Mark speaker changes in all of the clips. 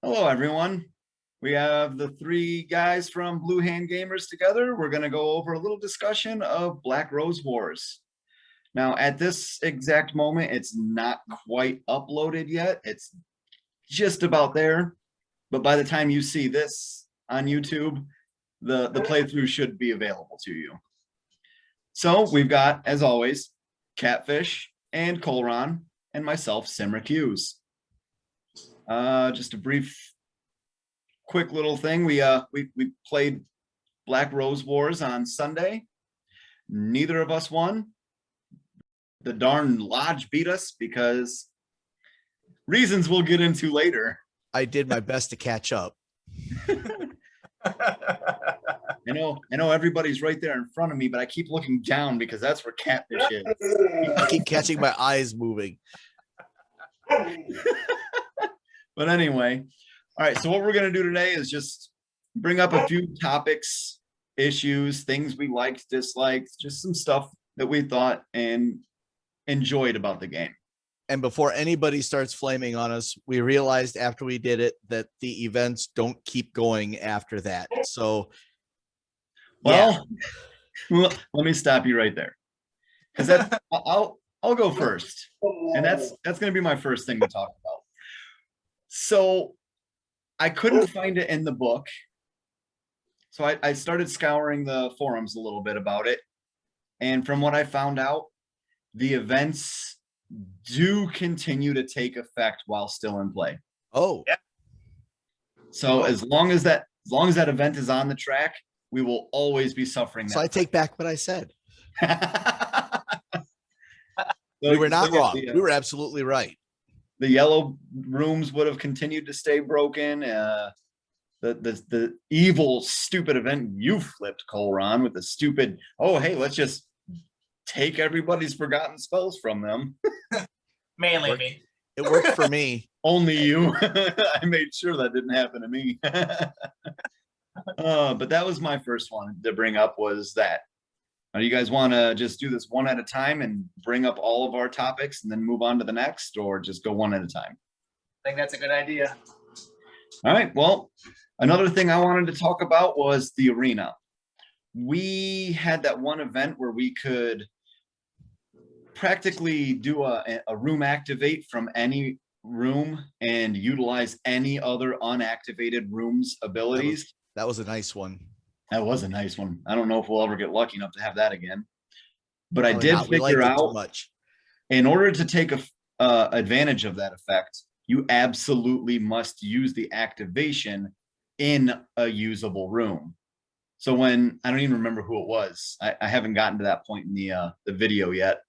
Speaker 1: Hello, everyone. We have the three guys from Blue Hand Gamers together. We're going to go over a little discussion of Black Rose Wars. Now, at this exact moment, it's not quite uploaded yet. It's just about there. But by the time you see this on YouTube, the playthrough should be available to you. So we've got, as always, Catfish and Colron and myself, Simric Hughes. Just a quick little thing. We played Black Rose Wars on Sunday. Neither of us won. The darn lodge beat us because reasons we'll get into later.
Speaker 2: I did my best to catch up.
Speaker 1: I know everybody's right there in front of me, but I keep looking down because that's where Catfish is.
Speaker 2: I keep catching my eyes moving.
Speaker 1: But anyway, all right, so what we're going to do today is just bring up a few topics, issues, things we liked, disliked, just some stuff that we thought and enjoyed about the game.
Speaker 2: And before anybody starts flaming on us, we realized after we did it that the events don't keep going after that. So,
Speaker 1: well, let me stop you right there, because I'll go first, and that's going to be my first thing to talk about. So I couldn't find it in the book. So I started scouring the forums a little bit about it. And from what I found out, the events do continue to take effect while still in play.
Speaker 2: Oh,
Speaker 1: yeah. So as long as that event is on the track, we will always be suffering that.
Speaker 2: So I take back what I said. We were not wrong. We were absolutely right.
Speaker 1: The yellow rooms would have continued to stay broken. The evil, stupid event you flipped, Colron, with the stupid, oh, hey, let's just take everybody's forgotten spells from them.
Speaker 3: Mainly me.
Speaker 2: It worked for me.
Speaker 1: Only you. I made sure that didn't happen to me. But that was my first one to bring up, was that. Now, you guys want to just do this one at a time and bring up all of our topics and then move on to the next, or just go one at a time?
Speaker 3: I think that's a good idea.
Speaker 1: All right. Well, another thing I wanted to talk about was the arena. We had that one event where we could practically do a room activate from any room and utilize any other unactivated room's abilities.
Speaker 2: That was a nice one.
Speaker 1: That was a nice one. I don't know if we'll ever get lucky enough to have that again. But I
Speaker 2: Probably
Speaker 1: did
Speaker 2: not. We
Speaker 1: figure
Speaker 2: liked it
Speaker 1: out,
Speaker 2: too much.
Speaker 1: in order to take advantage of that effect, you absolutely must use the activation in a usable room. So when, I don't even remember who it was. I haven't gotten to that point in the video yet.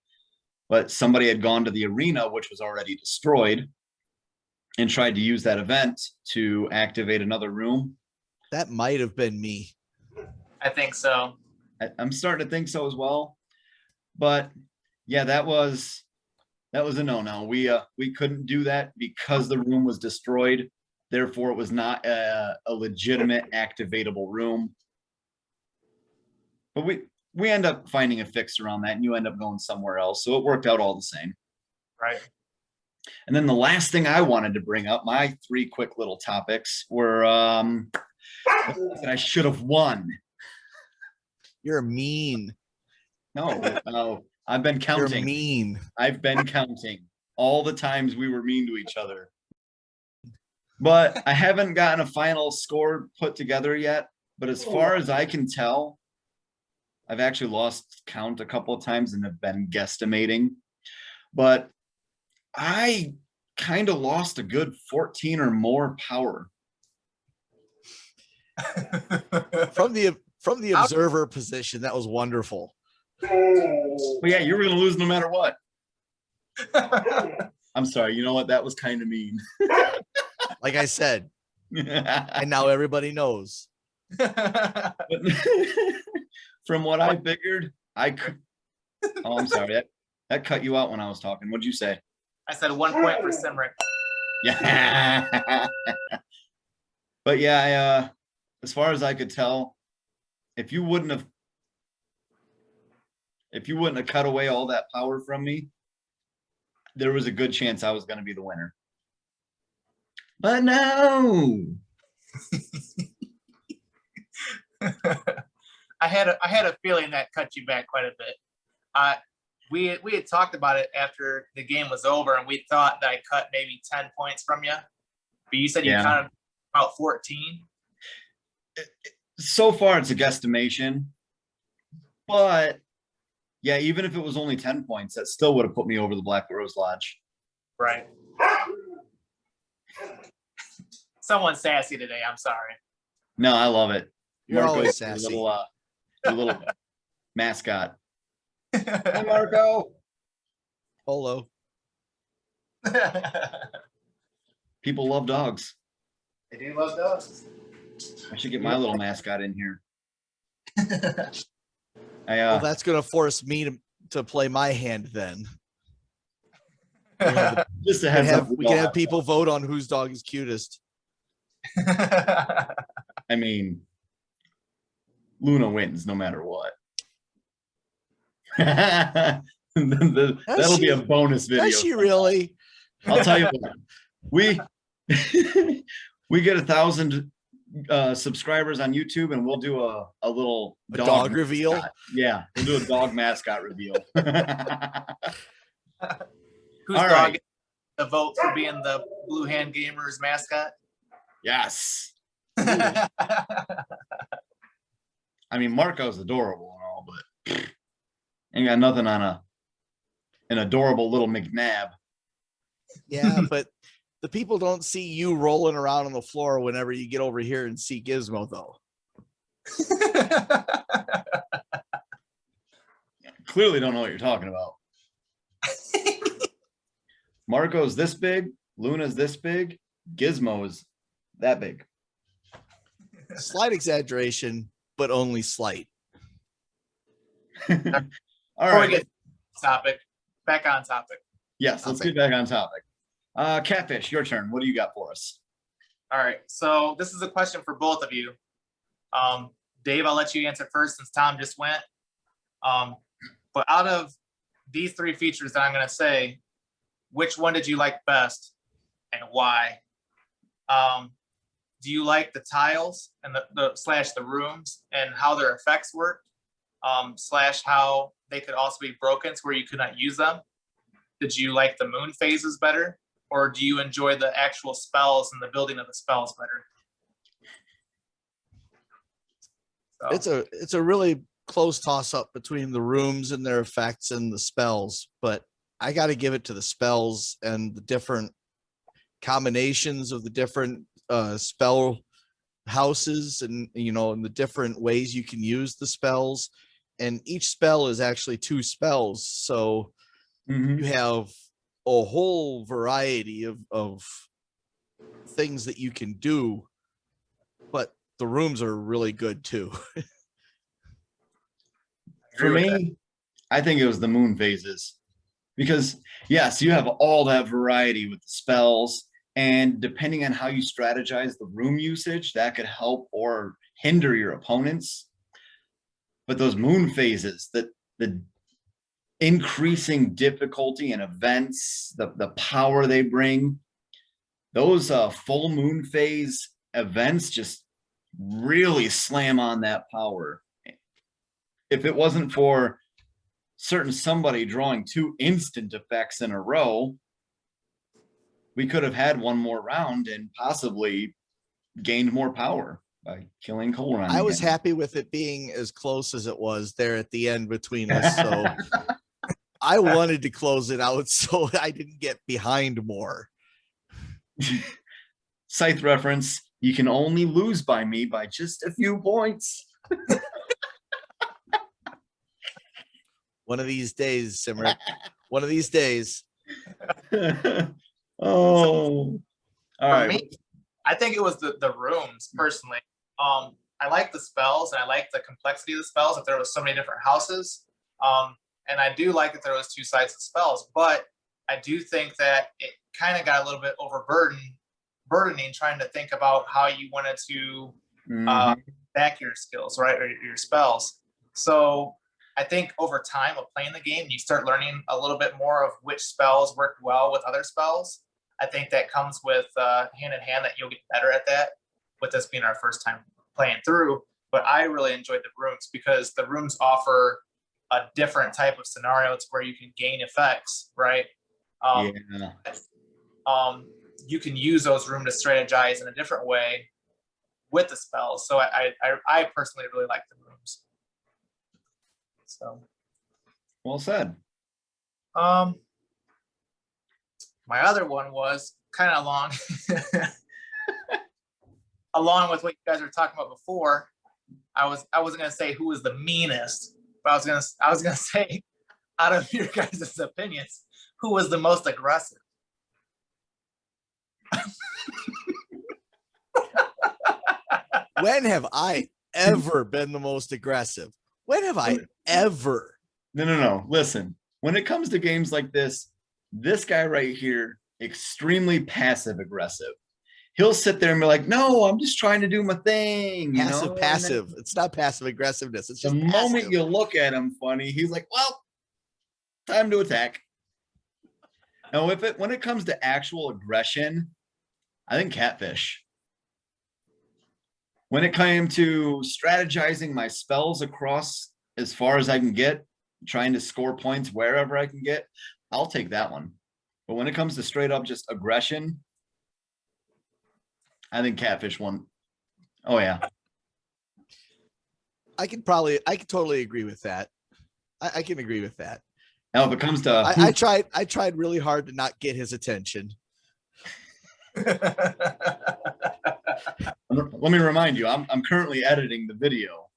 Speaker 1: But somebody had gone to the arena, which was already destroyed, and tried to use that event to activate another room.
Speaker 2: That might have been me.
Speaker 3: I think so.
Speaker 1: I'm starting to think so as well. But yeah, that was a no-no. We couldn't do that because the room was destroyed. Therefore, it was not a legitimate activatable room. But we end up finding a fix around that, and you end up going somewhere else. So it worked out all the same.
Speaker 3: Right.
Speaker 1: And then the last thing I wanted to bring up, my three quick little topics, were that I should have won.
Speaker 2: You're mean.
Speaker 1: No, I've been counting.
Speaker 2: You're mean.
Speaker 1: I've been counting all the times we were mean to each other. But I haven't gotten a final score put together yet. But as far as I can tell, I've actually lost count a couple of times and have been guesstimating. But I kind of lost a good 14 or more power.
Speaker 2: From the observer position, that was wonderful.
Speaker 1: Well, yeah, you were going to lose no matter what. I'm sorry. You know what? That was kind of mean.
Speaker 2: Like I said, and now everybody knows.
Speaker 1: From what I figured, I could. Oh, I'm sorry. That cut you out when I was talking. What'd you say?
Speaker 3: I said 1 point for Simric.
Speaker 1: Yeah. But yeah, as far as I could tell, if you wouldn't have cut away all that power from me, there was a good chance I was going to be the winner. But no.
Speaker 3: I had a feeling that cut you back quite a bit. We had talked about it after the game was over, and we thought that I cut maybe 10 points from you, but you said you
Speaker 1: Yeah.
Speaker 3: counted about 14.
Speaker 1: So far, it's a guesstimation. But yeah, even if it was only 10 points, that still would have put me over the Black Rose Lodge.
Speaker 3: Right. Someone's sassy today. I'm sorry.
Speaker 1: No, I love it.
Speaker 2: You're
Speaker 1: Marco,
Speaker 2: always
Speaker 1: your
Speaker 2: sassy.
Speaker 1: your little mascot. Hi, Marco.
Speaker 2: Polo.
Speaker 1: People love dogs.
Speaker 3: They do love dogs.
Speaker 1: I should get my little mascot in here.
Speaker 2: Well, that's gonna force me to play my hand then.
Speaker 1: Just a heads up.
Speaker 2: We can have people vote on whose dog is cutest.
Speaker 1: I mean, Luna wins no matter what. That'll be a bonus video.
Speaker 2: Does she really?
Speaker 1: I'll tell you what. We get 1,000 subscribers on YouTube, and we'll do a little
Speaker 2: dog reveal.
Speaker 1: Mascot. Yeah, we'll do a dog mascot reveal.
Speaker 3: Whose
Speaker 1: All
Speaker 3: dog
Speaker 1: right.
Speaker 3: is the vote for being the Blue Hand Gamers mascot?
Speaker 1: Yes. I mean, Marco's adorable and all, but ain't got nothing on an adorable little McNabb.
Speaker 2: Yeah, but the people don't see you rolling around on the floor whenever you get over here and see Gizmo, though.
Speaker 1: Clearly don't know what you're talking about. Marco's this big, Luna's this big, Gizmo's that big.
Speaker 2: Slight exaggeration, but only slight.
Speaker 1: All
Speaker 3: Before we
Speaker 1: right.
Speaker 3: get topic, back on topic.
Speaker 1: Yes, let's get back on topic. Catfish, your turn. What do you got for us?
Speaker 3: All right. So this is a question for both of you. Dave, I'll let you answer first since Tom just went. But out of these three features that I'm going to say, which one did you like best and why? Do you like the tiles and the rooms and how their effects work, slash how they could also be broken to where you could not use them? Did you like the moon phases better, or do you enjoy the actual spells and the building of the spells better? So,
Speaker 2: It's a really close toss up between the rooms and their effects and the spells, but I got to give it to the spells and the different combinations of the different spell houses, and and the different ways you can use the spells, and each spell is actually 2 spells, so you have a whole variety of things that you can do, but the rooms are really good too.
Speaker 1: For me, I think it was the moon phases, because yes, you have all that variety with the spells, and depending on how you strategize the room usage, that could help or hinder your opponents. But those moon phases, the increasing difficulty in events, the power they bring, those full moon phase events just really slam on that power. If it wasn't for somebody drawing 2 instant effects in a row, we could have had one more round and possibly gained more power by killing Colron.
Speaker 2: I was happy with it being as close as it was there at the end between us, so I wanted to close it out so I didn't get behind more.
Speaker 1: Scythe reference, you can only lose by me by just a few points.
Speaker 2: One of these days, Simmer. One of these days.
Speaker 1: Oh, all right.
Speaker 3: me, I think it was the rooms personally. I like the spells and I like the complexity of the spells. If there was so many different houses, and I do like that there was 2 sides of spells, but I do think that it kind of got a little bit burdening trying to think about how you wanted to back your skills, right, or your spells. So I think over time of playing the game, you start learning a little bit more of which spells work well with other spells. I think that comes with hand in hand that you'll get better at that with this being our first time playing through. But I really enjoyed the rooms because the rooms offer a different type of scenario to where you can gain effects, right?
Speaker 1: Yeah.
Speaker 3: You can use those rooms to strategize in a different way with the spells. So I personally really like the rooms. So
Speaker 1: Well said.
Speaker 3: my other one was kind of along along with what you guys were talking about before. I wasn't gonna say who was the meanest, but I was gonna say, out of your guys' opinions, who was the most aggressive?
Speaker 2: When have I ever been the most aggressive? When have I ever?
Speaker 1: No. Listen, when it comes to games like this guy right here, extremely passive aggressive. He'll sit there and be like, no, I'm just trying to do my thing. You know?
Speaker 2: Passive. It's not passive aggressiveness. It's just
Speaker 1: the
Speaker 2: passive.
Speaker 1: moment you look at him funny, he's like, well, time to attack. Now, when it comes to actual aggression, I think catfish. When it came to strategizing my spells across as far as I can get, trying to score points wherever I can get, I'll take that one. But when it comes to straight up just aggression, I think catfish won. Oh yeah.
Speaker 2: I could totally agree with that. I can agree with that.
Speaker 1: Now, if it comes to,
Speaker 2: I tried really hard to not get his attention.
Speaker 1: let me remind you, I'm currently editing the video.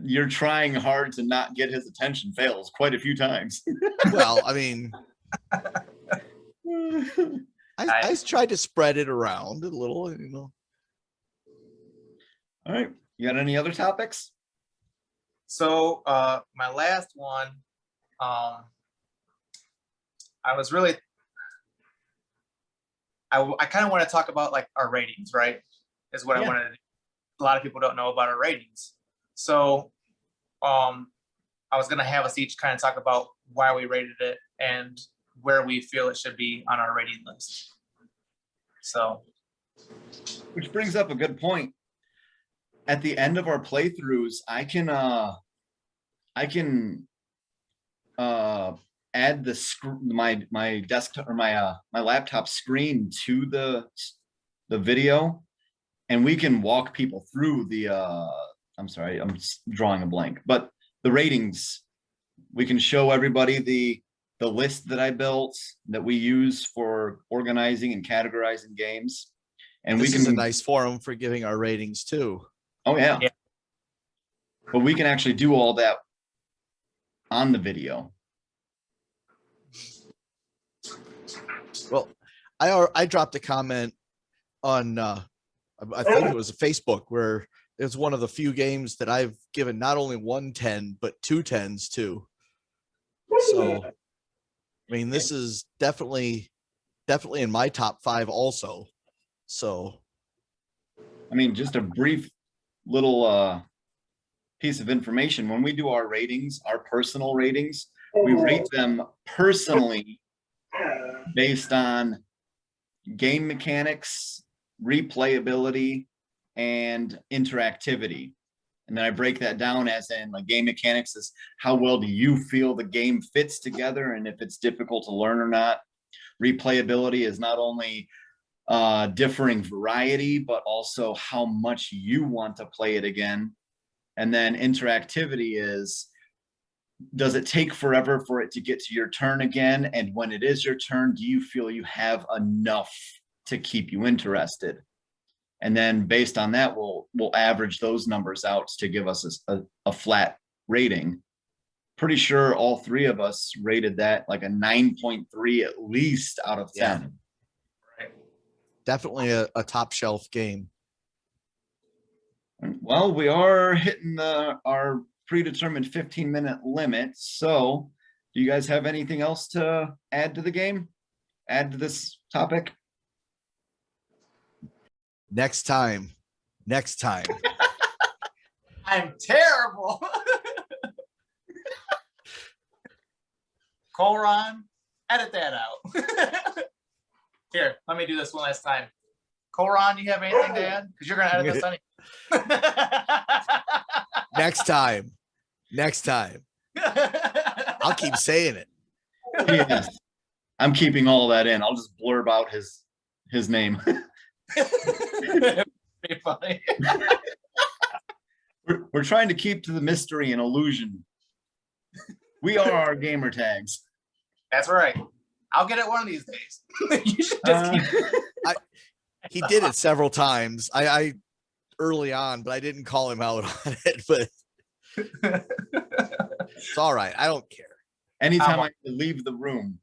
Speaker 1: You're trying hard to not get his attention fails quite a few times.
Speaker 2: Well, I mean, I tried to spread it around a little, you know.
Speaker 1: All right. You got any other topics?
Speaker 3: So my last one, I kind of want to talk about like our ratings, right? Is what I wanted to do. A lot of people don't know about our ratings. So I was going to have us each kind of talk about why we rated it and where we feel it should be on our rating list. So,
Speaker 1: which brings up a good point. At the end of our playthroughs, I can add my desktop or my laptop screen to the video, and we can walk people through the I'm sorry, I'm drawing a blank, but the ratings. We can show everybody the list that I built that we use for organizing and categorizing games. And
Speaker 2: this is a nice forum for giving our ratings too.
Speaker 1: Oh yeah. But we can actually do all that on the video.
Speaker 2: Well, I dropped a comment on I think it was Facebook, where it's one of the few games that I've given not only 1 10 but 2 10s to. So I mean, this is definitely in my top 5 also. So
Speaker 1: I mean, just a brief little piece of information. When we do our ratings, our personal ratings, we rate them personally based on game mechanics, replayability, and interactivity. And then I break that down as in like game mechanics is how well do you feel the game fits together and if it's difficult to learn or not. Replayability is not only differing variety, but also how much you want to play it again. And then interactivity is, does it take forever for it to get to your turn again? And when it is your turn, do you feel you have enough to keep you interested? And then based on that, we'll average those numbers out to give us a flat rating. Pretty sure all 3 of us rated that like a 9.3 at least out of 10.
Speaker 2: Yeah. Right. Definitely a top shelf game.
Speaker 1: Well, we are hitting our predetermined 15-minute limit. So do you guys have anything else to add to the game? Add to this topic?
Speaker 2: Next time.
Speaker 3: I'm terrible. Colron, edit that out. Here, let me do this one last time. Koron, you have anything to add? Because you're gonna edit this anyway.
Speaker 2: Next time. Next time. I'll keep saying it.
Speaker 1: Yes. I'm keeping all that in. I'll just blurb out his name.
Speaker 3: Pretty funny.
Speaker 1: We're trying to keep to the mystery and illusion. We are our gamer tags.
Speaker 3: That's right. I'll get it one of these days. You should just keep
Speaker 2: He did it several times. I early on, but I didn't call him out on it. But it's all right. I don't care.
Speaker 1: Anytime I have to leave the room,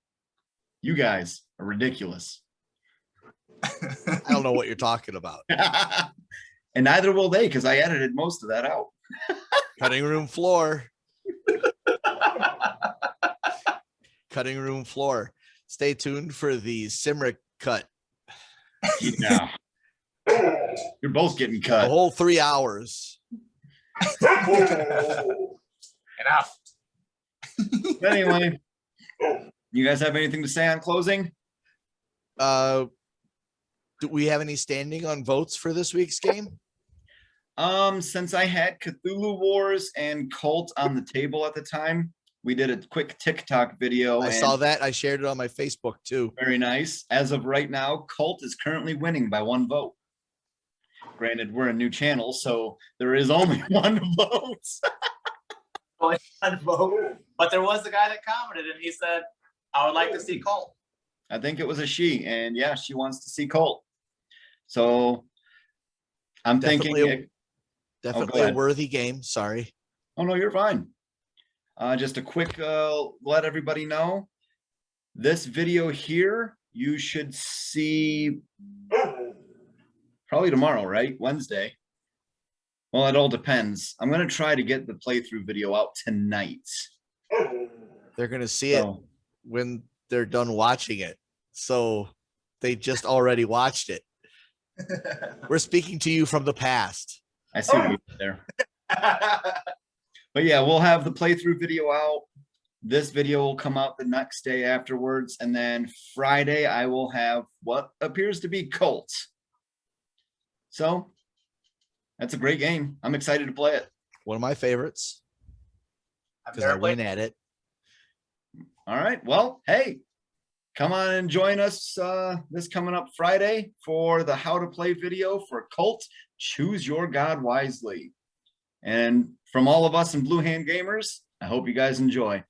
Speaker 1: you guys are ridiculous.
Speaker 2: I don't know what you're talking about.
Speaker 1: And neither will they, because I edited most of that out.
Speaker 2: Cutting room floor. Cutting room floor. Stay tuned for the Simric cut.
Speaker 1: Yeah. You're both getting
Speaker 2: The
Speaker 1: cut.
Speaker 2: whole 3 hours.
Speaker 3: enough.
Speaker 1: Anyway, you guys have anything to say on closing?
Speaker 2: Do we have any standing on votes for this week's game?
Speaker 1: Since I had Cthulhu Wars and Cult on the table at the time, we did a quick TikTok video.
Speaker 2: I saw that. I shared it on my Facebook too.
Speaker 1: Very nice. As of right now, Cult is currently winning by 1 vote. Granted, we're a new channel, so there is only 1 vote.
Speaker 3: Only one vote. But there was the guy that commented and he said, I would like to see Colt.
Speaker 1: I think it was a she, and yeah, she wants to see Cult. So I'm
Speaker 2: Definitely
Speaker 1: thinking.
Speaker 2: Definitely a worthy game. Sorry.
Speaker 1: Oh no, you're fine. Just a quick let everybody know. This video here, you should see probably tomorrow, right? Wednesday. Well, it all depends. I'm gonna try to get the playthrough video out tonight.
Speaker 2: They're gonna see it when they're done watching it. So they just already watched it. We're speaking to you from the past.
Speaker 1: I see what you did there. But yeah, we'll have the playthrough video out. This video will come out the next day afterwards. And then Friday, I will have what appears to be Cult. So that's a great game. I'm excited to play it.
Speaker 2: One of my favorites.
Speaker 3: I've
Speaker 2: Because I
Speaker 3: never
Speaker 2: win
Speaker 3: played.
Speaker 2: at it.
Speaker 1: All right. Well, hey, come on and join us this coming up Friday for the How to Play video for Cult. Choose your God wisely. And from all of us in Blue Hand Gamers, I hope you guys enjoy.